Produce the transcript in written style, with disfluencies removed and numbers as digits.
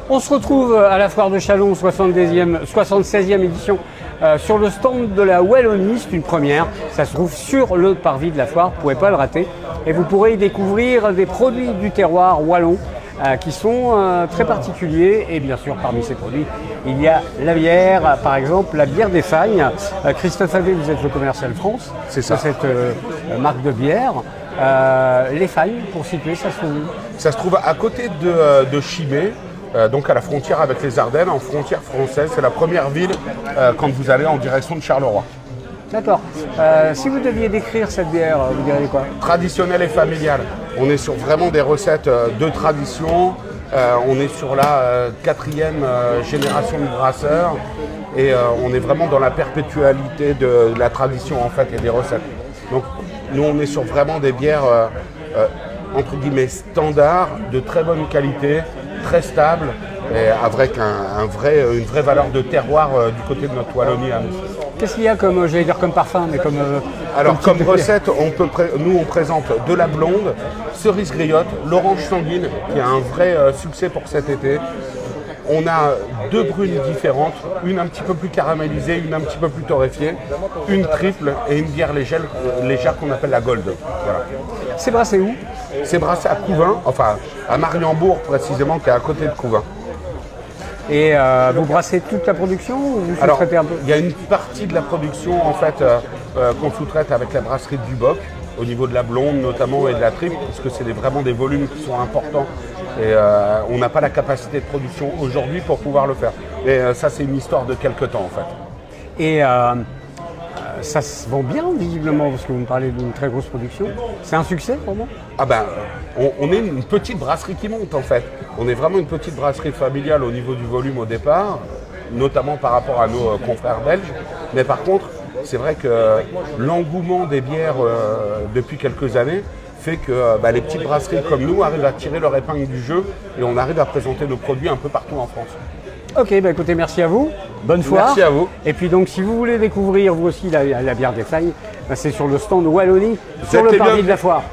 On se retrouve à la foire de Châlons, 76e édition, sur le stand de la Wallonie. C'est une première. Ça se trouve sur le parvis de la foire, vous ne pouvez pas le rater. Et vous pourrez y découvrir des produits du terroir wallon qui sont très particuliers. Et bien sûr, parmi ces produits, il y a la bière, par exemple, la bière des Fagnes. Christophe Avé, vous êtes le commercial France de cette marque de bière. Les Fagnes, pour situer, ça se trouve où? Ça se trouve à côté de Chimay. Donc à la frontière avec les Ardennes, en frontière française. C'est la première ville quand vous allez en direction de Charleroi. D'accord. Si vous deviez décrire cette bière, vous diriez quoi? Traditionnelle et familiale. On est sur vraiment des recettes de tradition. On est sur la 4e génération de brasseurs. Et on est vraiment dans la perpétualité de la tradition en fait et des recettes. Donc nous on est sur vraiment des bières entre guillemets standards, de très bonne qualité, très stable et avec une vraie valeur de terroir du côté de notre Wallonie à nous. Qu'est-ce qu'il y a comme, j'allais dire comme parfum, mais comme... Alors comme recette, nous on présente de la blonde, cerise griotte, l'orange sanguine, qui a un vrai succès pour cet été. On a 2 brunes différentes, une un petit peu plus caramélisée, une un petit peu plus torréfiée, une triple et une bière légère qu'on appelle la Gold. Voilà. C'est brassé où? C'est brassé à Couvin, enfin à Mariembourg précisément, qui est à côté de Couvin. Et vous brassez toute la production ou vous sous-traitez un peu? Il y a une partie de la production en fait qu'on sous-traite avec la brasserie de Duboc, au niveau de la blonde notamment et de la triple, parce que c'est vraiment des volumes qui sont importants. Et on n'a pas la capacité de production aujourd'hui pour pouvoir le faire. Mais ça, c'est une histoire de quelques temps, en fait. Et ça se vend bien, visiblement, parce que vous me parlez d'une très grosse production. C'est un succès, vraiment? Ah ben, on est une petite brasserie qui monte, en fait. On est vraiment une petite brasserie familiale au niveau du volume au départ, notamment par rapport à nos confrères belges. Mais par contre, c'est vrai que l'engouement des bières depuis quelques années fait que les petites brasseries comme nous arrivent à tirer leur épingle du jeu et on arrive à présenter nos produits un peu partout en France. Ok, écoutez, merci à vous. Bonne foire. Merci à vous. Et puis donc, si vous voulez découvrir vous aussi la bière des Fagnes, c'est sur le stand Wallonie, sur le parvis de la foire.